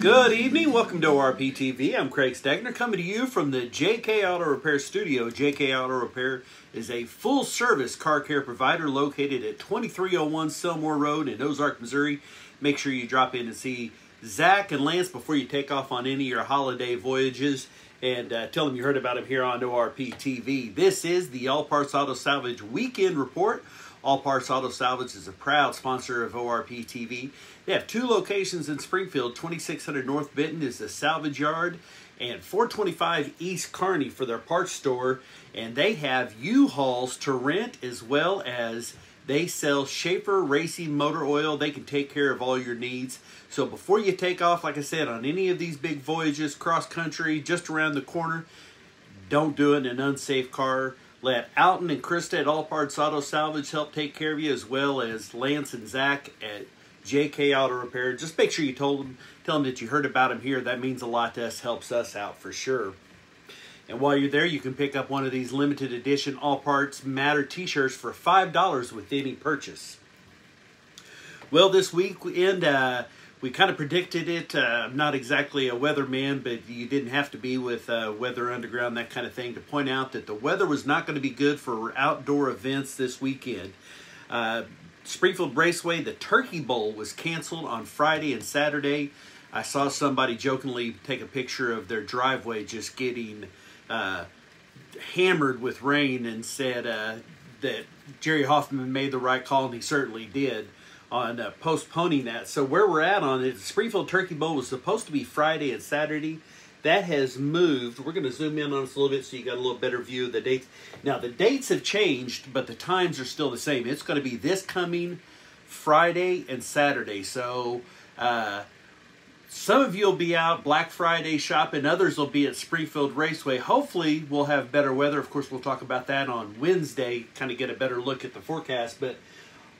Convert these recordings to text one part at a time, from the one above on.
Good evening. Welcome to ORPtv. I'm Craig Stegner coming to you from the JK Auto Repair Studio. JK Auto Repair is a full-service car care provider located at 2301 Selmore Road in Ozark, Missouri. Make sure you drop in and see Zach and Lance before you take off on any of your holiday voyages, and tell them you heard about them here on ORPtv. This is the All Parts Auto Salvage Weekend Report. All Parts Auto Salvage is a proud sponsor of ORPtv. They have two locations in Springfield. 2600 North Benton is the Salvage Yard, and 425 East Kearney for their parts store. And they have U-Hauls to rent, as well as they sell Schaefer Racing Motor Oil. They can take care of all your needs. So before you take off, like I said, on any of these big voyages, cross-country, just around the corner, don't do it in an unsafe car. Let Alton and Krista at All Parts Auto Salvage help take care of you, as well as Lance and Zach at JK Auto Repair. Just make sure you tell them that you heard about them here. That means a lot to us, helps us out for sure. And while you're there, you can pick up one of these limited edition All Parts Matter t-shirts for $5 with any purchase. Well, this weekend, we kind of predicted it. I'm not exactly a weatherman, but you didn't have to be with Weather Underground, that kind of thing, to point out that the weather was not going to be good for outdoor events this weekend. Springfield Raceway, the Turkey Bowl, was canceled on Friday and Saturday. I saw somebody jokingly take a picture of their driveway just getting hammered with rain, and said that Jerry Hoffman made the right call, and he certainly did, on postponing that. So where we're at on it, the Springfield Turkey Bowl was supposed to be Friday and Saturday. That has moved. We're going to zoom in on this a little bit so you got a little better view of the dates. Now, the dates have changed, but the times are still the same. It's going to be this coming Friday and Saturday. So some of you will be out Black Friday shopping. Others will be at Springfield Raceway. Hopefully, we'll have better weather. Of course, we'll talk about that on Wednesday, kind of get a better look at the forecast. But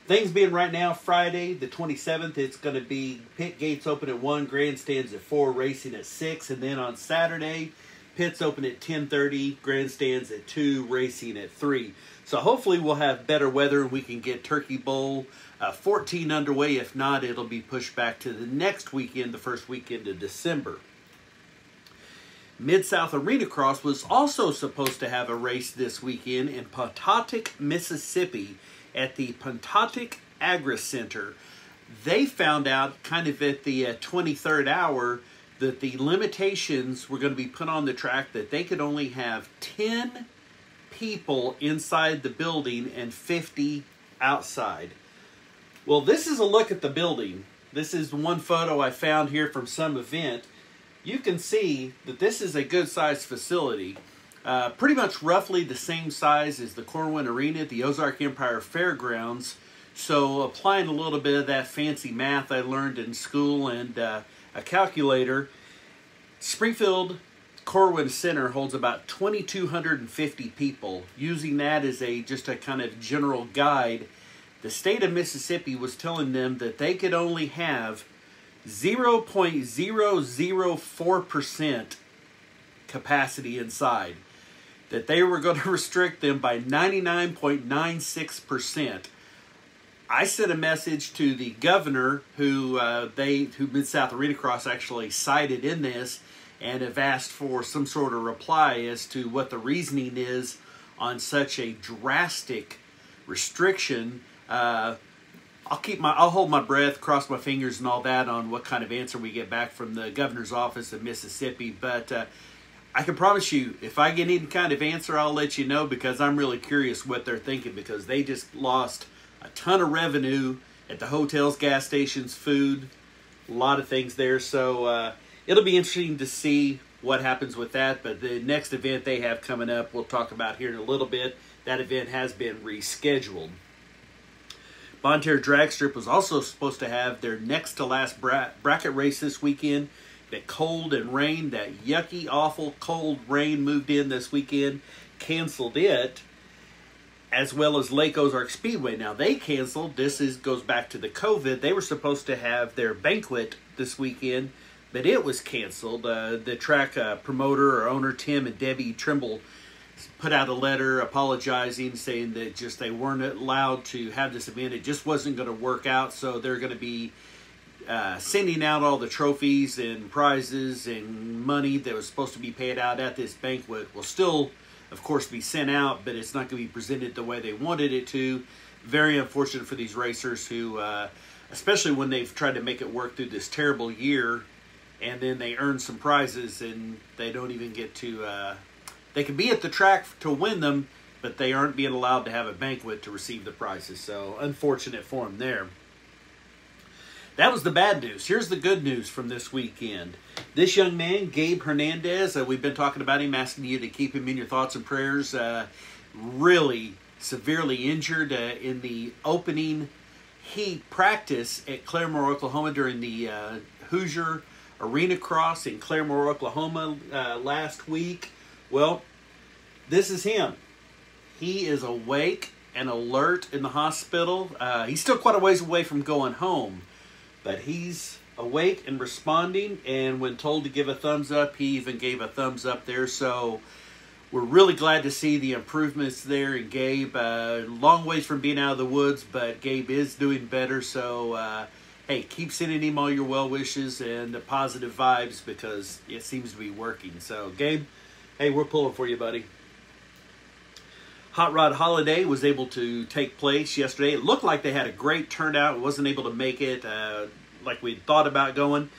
things being right now, Friday the 27th, it's going to be pit gates open at 1, grandstands at 4, racing at 6. And then on Saturday, pits open at 10:30, grandstands at 2, racing at 3. So hopefully we'll have better weather and we can get Turkey Bowl 14 underway. If not, it'll be pushed back to the next weekend, the first weekend of December. MidSouth Arena Cross was also supposed to have a race this weekend in Pontotoc, Mississippi, at the Pontotoc Agri Center. They found out kind of at the 23rd hour that the limitations were going to be put on the track, that they could only have 10 people inside the building and 50 outside. Well, this is a look at the building. This is one photo I found here from some event. You can see that this is a good-sized facility. Pretty much roughly the same size as the Corwin Arena at the Ozark Empire Fairgrounds. So applying a little bit of that fancy math I learned in school and a calculator, Springfield Corwin Center holds about 2,250 people. Using that as just a kind of general guide, the state of Mississippi was telling them that they could only have 0.004% capacity inside, that they were going to restrict them by 99.96%. I sent a message to the governor, who MidSouth Arena Cross actually cited in this, and have asked for some sort of reply as to what the reasoning is on such a drastic restriction. I'll hold my breath, cross my fingers and all that on what kind of answer we get back from the governor's office of Mississippi. But I can promise you, if I get any kind of answer, I'll let you know, because I'm really curious what they're thinking, because they just lost a ton of revenue at the hotels, gas stations, food, a lot of things there. So it'll be interesting to see what happens with that. But the next event they have coming up, we'll talk about here in a little bit. That event has been rescheduled. Bonne Terre Drag Strip was also supposed to have their next to last bracket race this weekend. That cold and rain, that yucky, awful cold rain moved in this weekend, canceled it, as well as Lake Ozark Speedway. Now they canceled. This goes back to the COVID. They were supposed to have their banquet this weekend, but it was canceled. The track promoter or owner, Tim and Debbie Trimble, put out a letter apologizing, saying that just they weren't allowed to have this event. It just wasn't going to work out, so they're going to be sending out all the trophies and prizes and money that was supposed to be paid out at this banquet will still, of course, be sent out, but it's not going to be presented the way they wanted it to. Very unfortunate for these racers who, especially when they've tried to make it work through this terrible year, and then they earn some prizes and they don't even get to, they can be at the track to win them, but they aren't being allowed to have a banquet to receive the prizes. So unfortunate for them there. That was the bad news. Here's the good news from this weekend. This young man, Gabe Hernandez, we've been talking about him, asking you to keep him in your thoughts and prayers. Really severely injured in the opening heat practice at Claremore, Oklahoma during the Hoosier Arena Cross in Claremore, Oklahoma last week. Well, this is him. He is awake and alert in the hospital. He's still quite a ways away from going home, but he's awake and responding, and when told to give a thumbs up, he even gave a thumbs up there. So we're really glad to see the improvements there in Gabe. Long ways from being out of the woods, but Gabe is doing better. So, hey, keep sending him all your well wishes and the positive vibes, because it seems to be working. So, Gabe, hey, we're pulling for you, buddy. Hot Rod Holiday was able to take place yesterday. It looked like they had a great turnout. Wasn't able to make it like we thought about going.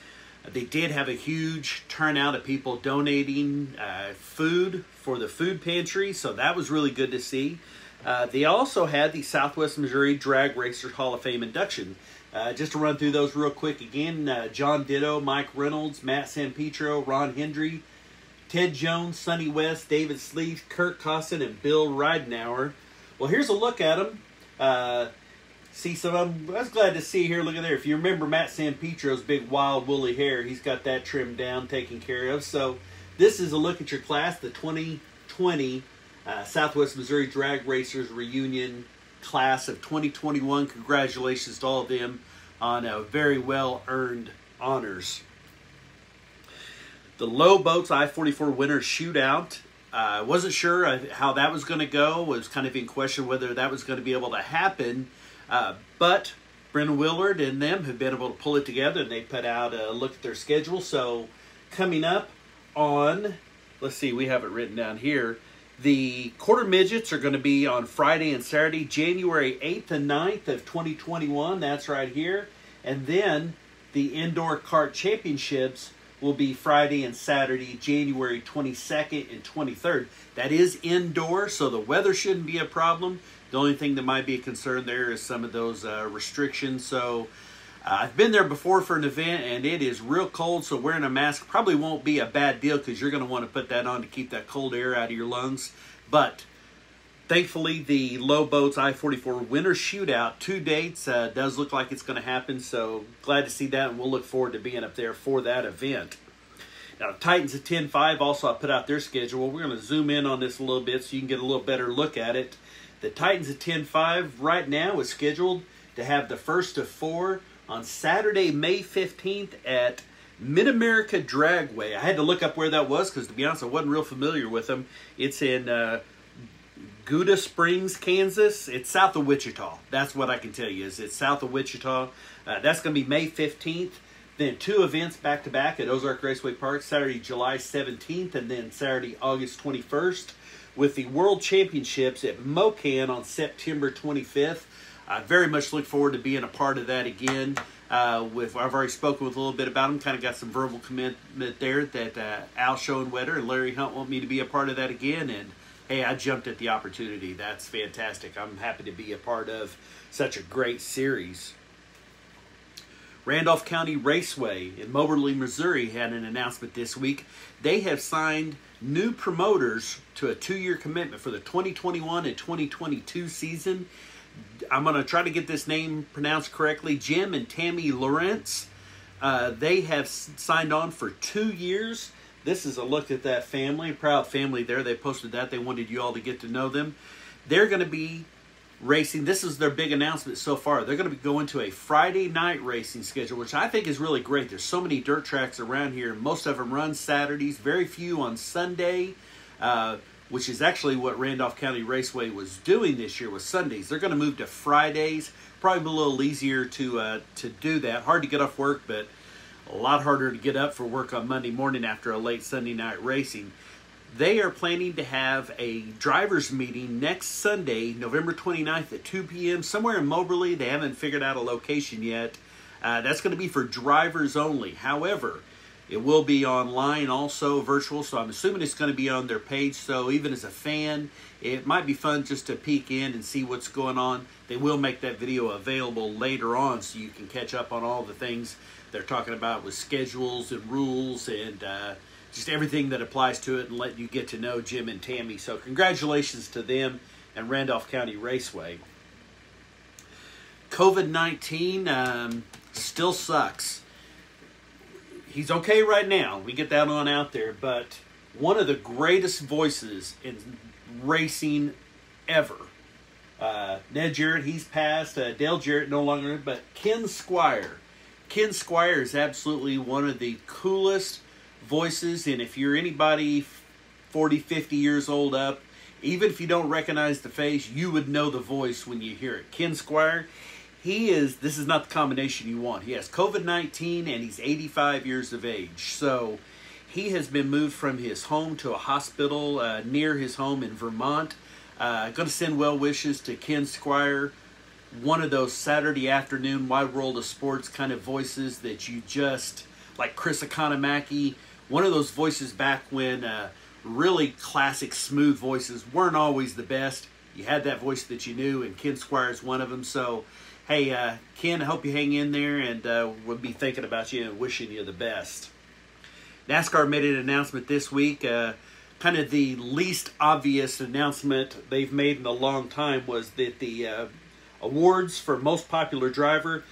They did have a huge turnout of people donating food for the food pantry, so that was really good to see. They also had the Southwest Missouri Drag Racers Hall of Fame induction. Just to run through those real quick again, John Ditto, Mike Reynolds, Matt Sanpetro, Ron Hendry, Ted Jones, Sonny West, David Sleeth, Kurt Costin, and Bill Ridenauer. Well, here's a look at them. See some of them. I was glad to see here. Look at there. If you remember Matt Sanpetro's big wild woolly hair, he's got that trimmed down, taken care of. So this is a look at your class, the 2020 Southwest Missouri Drag Racers Reunion class of 2021. Congratulations to all of them on a very well-earned honors. The Low Boats I-44 Winter Shootout. I wasn't sure how that was going to go. It was kind of in question whether that was going to be able to happen. But Brendan Willard and them have been able to pull it together, and they put out a look at their schedule. So coming up on, let's see, we have it written down here. The quarter midgets are going to be on Friday and Saturday, January 8th and 9th of 2021. That's right here. And then the indoor kart championships will be Friday and Saturday, January 22nd and 23rd. That is indoor, so the weather shouldn't be a problem. The only thing that might be a concern there is some of those restrictions. So I've been there before for an event, and it is real cold, so wearing a mask probably won't be a bad deal, because you're going to want to put that on to keep that cold air out of your lungs. But thankfully, the Low Boats I-44 Winter Shootout, 2 dates, does look like it's going to happen. So glad to see that, and we'll look forward to being up there for that event. Now, Titans at 10-5 also put out their schedule. We're going to zoom in on this a little bit so you can get a little better look at it. The Titans at 10-5 right now is scheduled to have the first of 4 on Saturday, May 15th at Mid-America Dragway. I had to look up where that was because, to be honest, I wasn't real familiar with them. It's in Gouda Springs, Kansas. It's south of Wichita. That's what I can tell you, is it's south of Wichita. That's going to be May 15th. Then 2 events back-to-back at Ozark Raceway Park, Saturday, July 17th, and then Saturday, August 21st, with the World Championships at Mocan on September 25th. I very much look forward to being a part of that again. I've already spoken with a little bit about them, kind of got some verbal commitment there that Al Schoenwetter and Larry Hunt want me to be a part of that again, and hey, I jumped at the opportunity. That's fantastic. I'm happy to be a part of such a great series. Randolph County Raceway in Moberly, Missouri had an announcement this week. They have signed new promoters to a 2-year commitment for the 2021 and 2022 season. I'm going to try to get this name pronounced correctly. Jim and Tammy Lawrence. They have signed on for 2 years. This is a look at that family. Proud family there. They posted that. They wanted you all to get to know them. They're going to be racing. This is their big announcement so far. They're going to be going to a Friday night racing schedule, which I think is really great. There's so many dirt tracks around here. Most of them run Saturdays. Very few on Sunday. which is actually what Randolph County Raceway was doing this year, was Sundays. They're going to move to Fridays. Probably a little easier to do that. Hard to get off work, but a lot harder to get up for work on Monday morning after a late Sunday night racing. They are planning to have a drivers meeting next Sunday, November 29th at 2 p.m. somewhere in Moberly. They haven't figured out a location yet. That's going to be for drivers only. However, it will be online, also virtual, so I'm assuming it's going to be on their page. So even as a fan, it might be fun just to peek in and see what's going on. They will make that video available later on so you can catch up on all the things they're talking about with schedules and rules and just everything that applies to it, and let you get to know Jim and Tammy. So congratulations to them and Randolph County Raceway. COVID-19 still sucks. He's okay right now. We get that on out there. But one of the greatest voices in racing ever. Ned Jarrett, he's passed. Dale Jarrett no longer. But KenSquire. KenSquire is absolutely one of the coolest voices. And if you're anybody 40, 50 years old up, even if you don't recognize the face, you would know the voice when you hear it. KenSquire. This is not the combination you want. He has COVID-19 and he's 85 years of age. So he has been moved from his home to a hospital near his home in Vermont. Going to send well wishes to KenSquire. One of those Saturday afternoon Wide World of Sports kind of voices that you just, like Chris Economaki, one of those voices back when really classic smooth voices weren't always the best. You had that voice that you knew, and KenSquire is one of them. So hey, Ken, I hope you hang in there, and we'll be thinking about you and wishing you the best. NASCAR made an announcement this week. Kind of the least obvious announcement they've made in a long time was that the awards for most popular driver,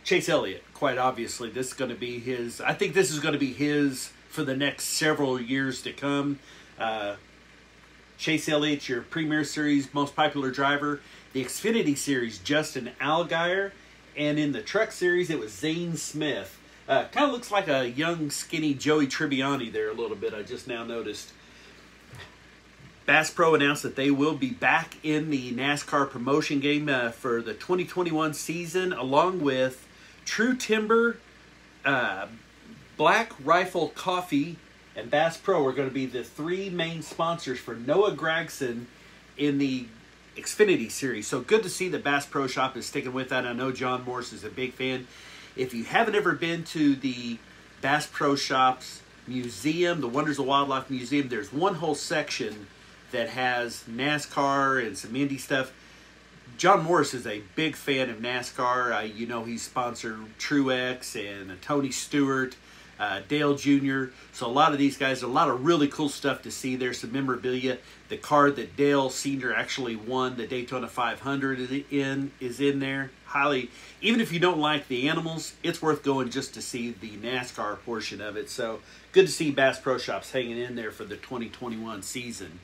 Chase Elliott, quite obviously, this is going to be his. I think this is going to be his for the next several years to come. Chase Elliott, your Premier Series most popular driver. The Xfinity Series, Justin Allgaier. And in the Truck Series, it was Zane Smith. Kind of looks like a young, skinny Joey Tribbiani there a little bit, I just now noticed. Bass Pro announced that they will be back in the NASCAR promotion game for the 2021 season, along with True Timber, Black Rifle Coffee, and Bass Pro are going to be the three main sponsors for Noah Gragson in the Xfinity Series. So good to see that Bass Pro Shop is sticking with that. I know John Morse is a big fan. If you haven't ever been to the Bass Pro Shop's museum, the Wonders of Wildlife Museum, there's one whole section that has NASCAR and some Indy stuff. John Morris is a big fan of NASCAR. You know, he's sponsored Truex and Tony Stewart, Dale Jr. So a lot of these guys, a lot of really cool stuff to see there. Some memorabilia. The car that Dale Sr. actually won the Daytona 500 is in there. Highly, even if you don't like the animals, it's worth going just to see the NASCAR portion of it. So good to see Bass Pro Shops hanging in there for the 2021 season.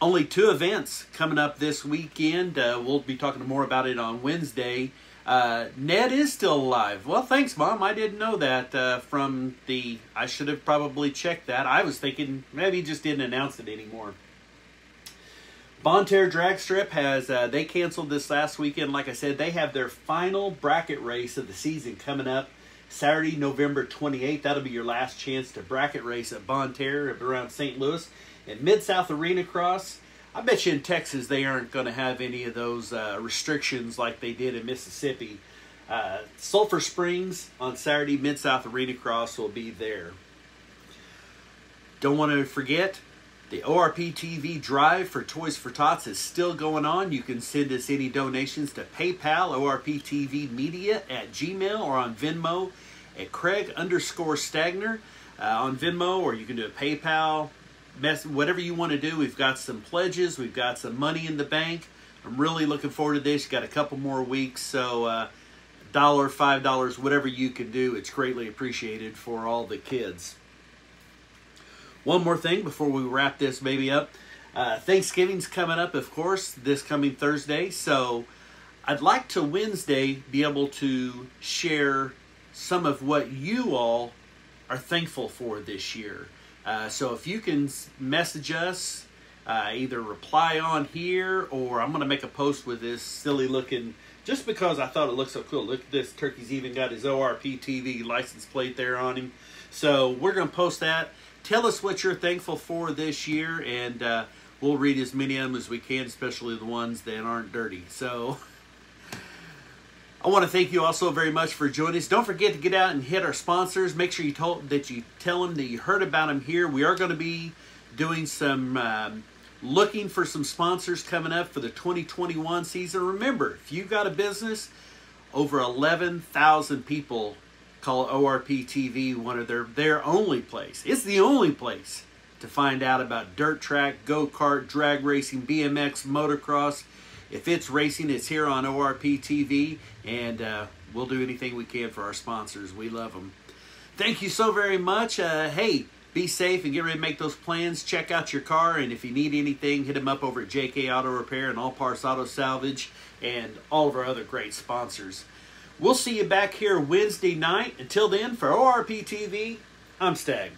Only 2 events coming up this weekend. We'll be talking more about it on Wednesday. Ned is still alive. Well, thanks, Mom. I didn't know that I should have probably checked that. I was thinking maybe he just didn't announce it anymore. Bonne Terre Drag Strip has, they canceled this last weekend. Like I said, they have their final bracket race of the season coming up Saturday, November 28th. That'll be your last chance to bracket race at Bonne Terre around St. Louis. And MidSouth Arena Cross, I bet you in Texas they aren't going to have any of those restrictions like they did in Mississippi. Sulphur Springs on Saturday, MidSouth Arena Cross will be there. Don't want to forget, the ORPtv drive for Toys for Tots is still going on. You can send us any donations to PayPal, ORPTVmedia@gmail, or on Venmo at Craig_Stagner on Venmo, or you can do a PayPal. Whatever you want to do. We've got some pledges. We've got some money in the bank. I'm really looking forward to this. You've got a couple more weeks, so $1, $5, whatever you can do, it's greatly appreciated for all the kids. One more thing before we wrap this baby up. Thanksgiving's coming up, of course, this coming Thursday. So I'd like to Wednesday be able to share some of what you all are thankful for this year. So if you can message us, either reply on here, or I'm going to make a post with this silly looking, just because I thought it looked so cool. Look at this. Turkey's even got his ORPtv license plate there on him. So we're going to post that. Tell us what you're thankful for this year, and we'll read as many of them as we can, especially the ones that aren't dirty. So I want to thank you also very much for joining us. Don't forget to get out and hit our sponsors. Make sure you tell them that you heard about them here. We are going to be doing some looking for some sponsors coming up for the 2021 season. Remember, if you've got a business, over 11,000 people call ORPtv one of their only place. It's the only place to find out about dirt track, go-kart, drag racing, BMX, motocross. If it's racing, it's here on ORPtv, and we'll do anything we can for our sponsors. We love them. Thank you so very much. Hey, be safe and get ready to make those plans. Check out your car, and if you need anything, hit them up over at JK Auto Repair and All Parts Auto Salvage and all of our other great sponsors. We'll see you back here Wednesday night. Until then, for ORPtv, I'm Stag.